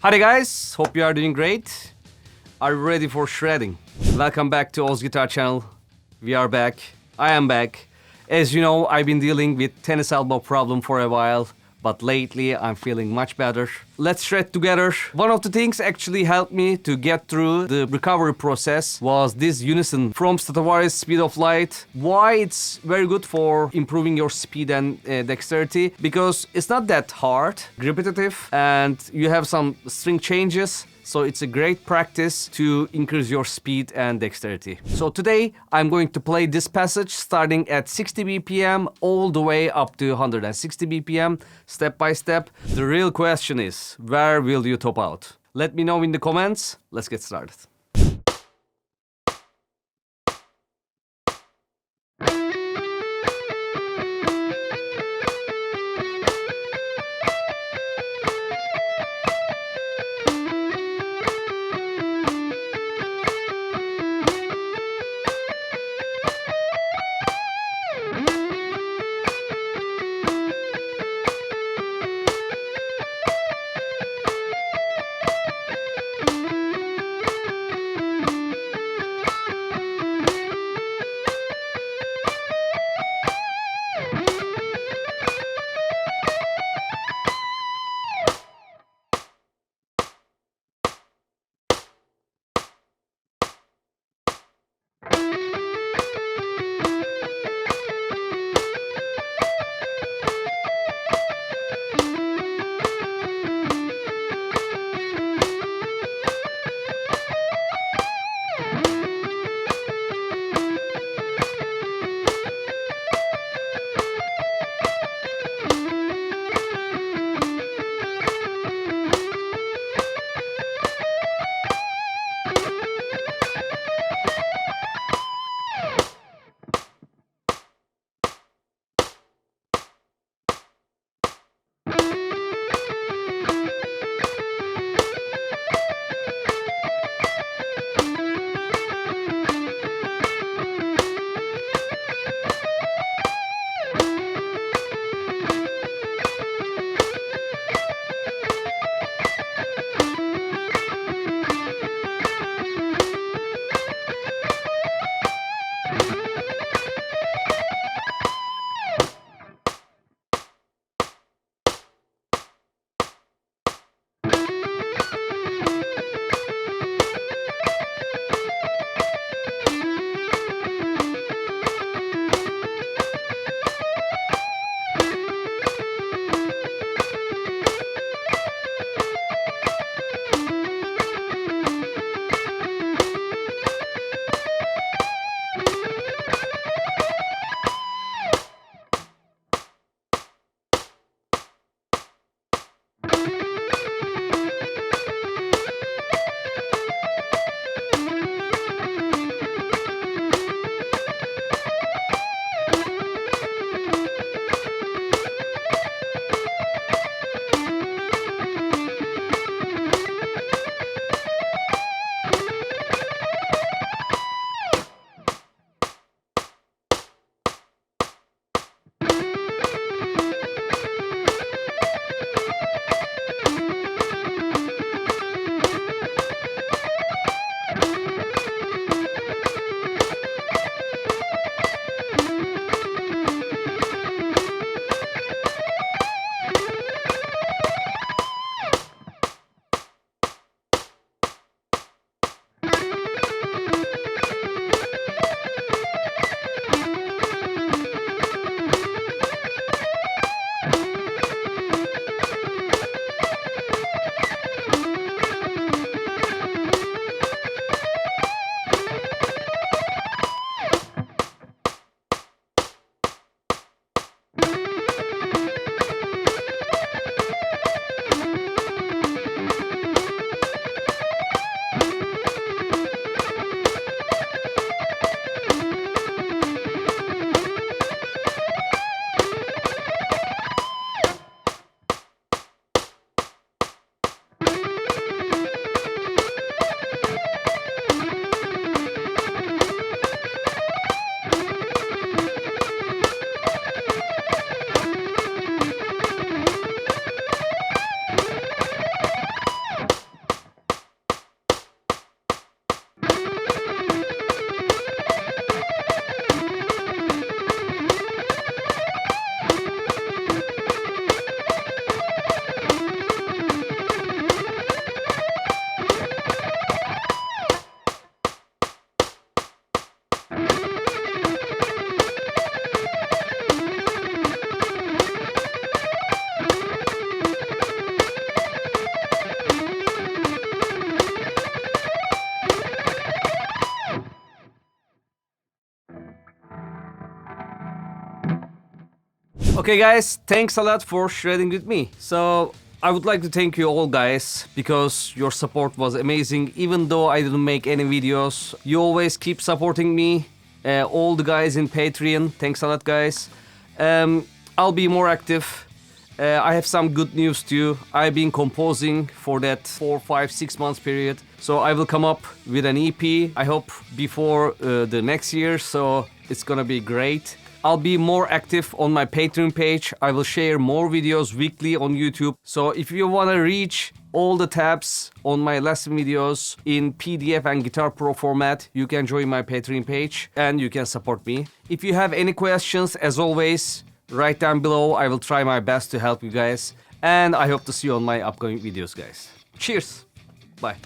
Hi guys, hope you are doing great. Are you ready for shredding? Welcome back to Oz Guitar Channel. We are back. I am back. As you know, I've been dealing with tennis elbow problem for a while, but lately I'm feeling much better. Let's shred together. One of the things actually helped me to get through the recovery process was this Unison from Stratovarius Speed of Light. Why it's very good for improving your speed and dexterity? Because it's not that hard, repetitive, and you have some string changes. So it's a great practice to increase your speed and dexterity. So today I'm going to play this passage starting at 60 BPM all the way up to 160 BPM, step by step. The real question is, where will you top out? Let me know in the comments. Let's get started. Okay, guys, thanks a lot for shredding with me. So I would like to thank you all, guys, because your support was amazing. Even though I didn't make any videos, you always keep supporting me. All the guys in Patreon, thanks a lot, guys. I'll be more active. I have some good news too. I've been composing for that 4, 5, 6 months period. So I will come up with an EP, I hope before the next year. So it's gonna be great. I'll be more active on my Patreon page. I will share more videos weekly on YouTube. So if you wanna reach all the tabs on my lesson videos in PDF and Guitar Pro format, you can join my Patreon page and you can support me. If you have any questions, as always, write down below. I will try my best to help you guys. And I hope to see you on my upcoming videos, guys. Cheers. Bye.